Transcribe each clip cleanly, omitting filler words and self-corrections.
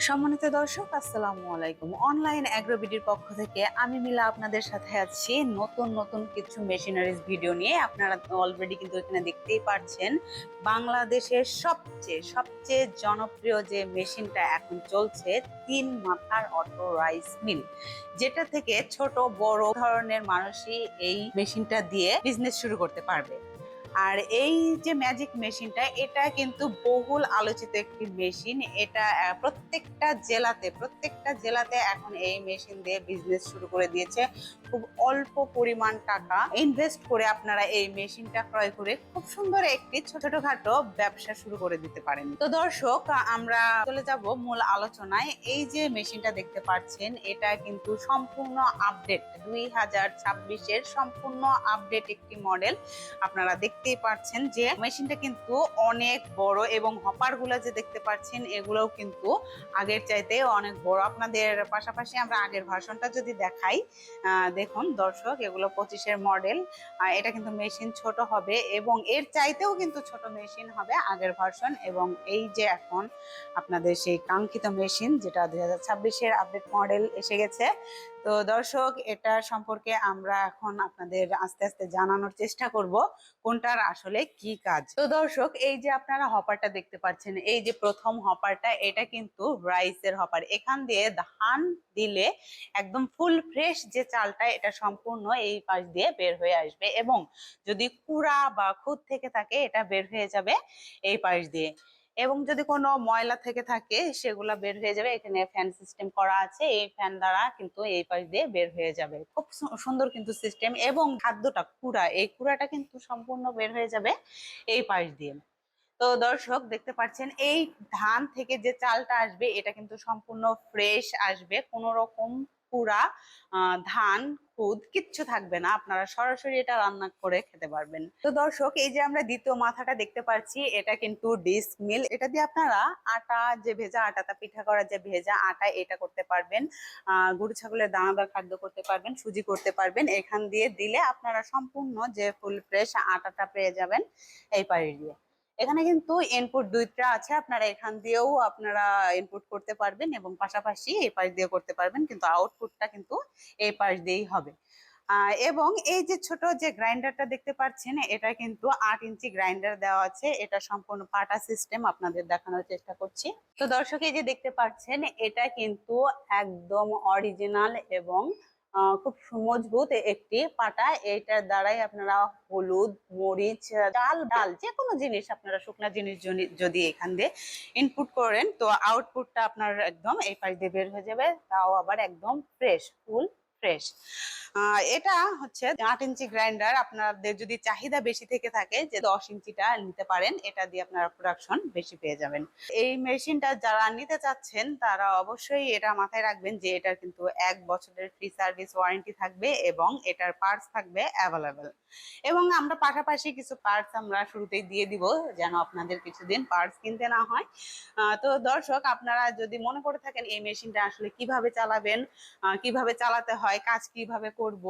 সম্মানিত দর্শক, আসসালামু আলাইকুম। অনলাইন অ্যাগ্রোবিডির পক্ষ থেকে আমি মিলা আপনাদের সাথে আছি নতুন নতুন কিছু মেশিনারিজ ভিডিও নিয়ে। আপনারা অলরেডি কিন্তু এখানে দেখতেই পাচ্ছেন বাংলাদেশের সবচেয়ে সবচেয়ে জনপ্রিয় যে মেশিনটা এখন চলছে, 3 মাথার অটো রাইস মিল, যেটা থেকে ছোট বড় ধরনের মানুষই এই মেশিনটা দিয়ে বিজনেস শুরু করতে পারবে। আর এই যে ম্যাজিক মেশিনটা, এটা কিন্তু বহুল আলোচিত একটি মেশিন। এটা প্রত্যেকটা জেলাতে এখন এই মেশিন দিয়ে বিজনেস শুরু করে দিয়েছে। খুব অল্প পরিমাণ টাকা ইনভেস্ট করে আপনারা এই মেশিনটা ক্রয় করে খুব সুন্দর একটি ছোটখাটো ব্যবসা শুরু করে দিতে পারেন। তো দর্শক, আমরা চলে যাব মূল আলোচনায়। এই যে মেশিনটা দেখতে পাচ্ছেন, এটা কিন্তু সম্পূর্ণ আপডেট, 2026-এর সম্পূর্ণ আপডেট একটি মডেল। আপনারা দেখতেই পাচ্ছেন যে মেশিনটা কিন্তু অনেক বড়, এবং হপার গুলা যে দেখতে পাচ্ছেন এগুলোও কিন্তু আগের চাইতে অনেক বড়। আপনাদের পাশাপাশি আমরা আগের ভার্সনটা যদি দেখাই, দেখুন দর্শক, এগুলো 25-এর মডেল। এটা কিন্তু মেশিন ছোট হবে, এবং এর চাইতেও কিন্তু ছোট মেশিন হবে আগের ভার্সন। এবং এই যে এখন আপনাদের সেই কাঙ্ক্ষিত মেশিন, যেটা 2026-এর আপডেট মডেল এসে গেছে। তো দর্শক, এটা সম্পর্কে আমরা এখন আপনাদের আস্তে আস্তে জানানোর চেষ্টা করব কোনটার আসলে কি কাজ। তো দর্শক, এই যে আপনারা হপারটা দেখতে পাচ্ছেন, এই যে প্রথম হপারটা, এটা কিন্তু রাইসের হপার। এখান দিয়ে ধান দিলে একদম ফুল ফ্রেশ যে চালটা, এটা সম্পূর্ণ এই পাশ দিয়ে বের হয়ে আসবে, এবং যদি কুড়া বা খুদ থেকে থাকে, এটা বের হয়ে যাবে এই পাশ দিয়ে। এবং যদি কোনো ময়লা থেকে থাকে, সেগুলা বের হয়ে যাবে। এখানে ফ্যান সিস্টেম করা আছে, এই ফ্যান দ্বারা কিন্তু এই পাশ দিয়ে বের হয়ে যাবে। খুব সুন্দর কিন্তু সিস্টেম। এবং খাদ্যটা কুড়া, এই কুড়াটা কিন্তু সম্পূর্ণ বের হয়ে যাবে এই পাশ দিয়ে। তো দর্শক, দেখতে পাচ্ছেন এই ধান থেকে যে চালটা আসবে, এটা কিন্তু সম্পূর্ণ ফ্রেশ আসবে, কোনো রকম পুরা ধান খুদ কিচ্ছু থাকবে না। আপনারা সরাসরি এটা রান্না করে খেতে পারবেন। তো দর্শক, এই যে আমরা দ্বিতীয় মাথাটা দেখতে পাচ্ছি, এটা কিন্তু ডিস্ক মিল। এটা দিয়ে আপনারা আটা, যে ভেজা আটাটা পিঠা করার যে ভেজা আটা, এটা করতে পারবেন। গরু ছাগলের দানাদার খাদ্য করতে পারবেন, সুজি করতে পারবেন। এখান দিয়ে দিলে আপনারা সম্পূর্ণ যে ফুল ফ্রেশ আটাটা পেয়ে যাবেন এই পাড়ি দিয়ে। এখানে কিন্তু ইনপুট দুইটা আছে, আপনারা এখান দিয়েও আপনারা ইনপুট করতে পারবেন, এবং পাশাপাশি এই পাশ দিয়ে করতে পারবেন, কিন্তু আউটপুটটা কিন্তু এই পাশ দিয়েই হবে। এবং এই যে ছোট যে গ্রাইন্ডারটা দেখতে পাচ্ছেন, এটা কিন্তু 8 ইঞ্চি গ্রাইন্ডার দেওয়া আছে। এটা সম্পূর্ণ পাটা সিস্টেম, আপনাদের দেখানোর চেষ্টা করছি। তো দর্শক, এই যে দেখতে পাচ্ছেন, এটা কিন্তু একদম অরিজিনাল এবং খুব মজবুত একটি পাটা। এটার দ্বারাই আপনারা হলুদ, মরিচ, চাল, ডাল, যে কোনো জিনিস, আপনারা শুকনা জিনিস যদি এখান দিয়ে ইনপুট করেন, তো আউটপুটটা আপনার একদম এই পাশ দিয়ে বের হয়ে যাবে, তাও আবার একদম ফ্রেশ, ফুল ফ্রেশ। এটা হচ্ছে 8 ইঞ্চি গ্রাইন্ডার। আপনাদের যদি চাহিদা বেশি থেকে থাকে, যে 10 ইঞ্চিটা নিতে পারেন, এটা দিয়ে আপনারা প্রোডাকশন বেশি পেয়ে যাবেন। এই মেশিনটা যারা নিতে চাচ্ছেন, তারা অবশ্যই এটা মাথায় রাখবেন যে এটার কিন্তু 1 বছরের ফ্রি সার্ভিস ওয়ারেন্টি থাকবে, এবং এটার পার্টস থাকবে অ্যাভেলেবেল। এবং আমরা পাশাপাশি কিছু পার্টস আমরা শুরুতেই দিয়ে দিব, যেন আপনাদের কিছুদিন পার্টস কিনতে না হয়। তো দর্শক, আপনারা যদি মনে করে থাকেন এই মেশিনটা আসলে কিভাবে চালাবেন, কিভাবে চালাতে হয়, কাজ কিভাবে করব,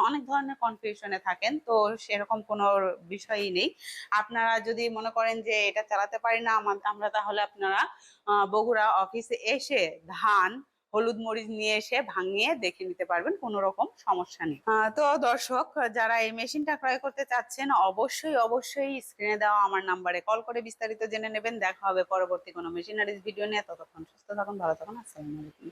অনেক ধরনের কনফিউশনে থাকেন, তো সেরকম কোনো বিষয়ই নেই। আপনারা যদি মনে করেন যে এটা চালাতে পারি না আমরা, তাহলে আপনারা বগুড়া অফিসে এসে ধান, হলুদ, মরিচ নিয়ে এসে ভাঙিয়ে দেখে নিতে পারবেন, কোনো রকম সমস্যা নেই। তো দর্শক, যারা এই মেশিনটা ক্রয় করতে চাচ্ছেন, অবশ্যই অবশ্যই স্ক্রিনে দেওয়া আমার নাম্বারে কল করে বিস্তারিত জেনে নেবেন। দেখা হবে পরবর্তী কোনো মেশিনারিজ ভিডিও নিয়ে। ততক্ষণ সুস্থ থাকুন, ভালো থাকুন, আসসালামু আলাইকুম।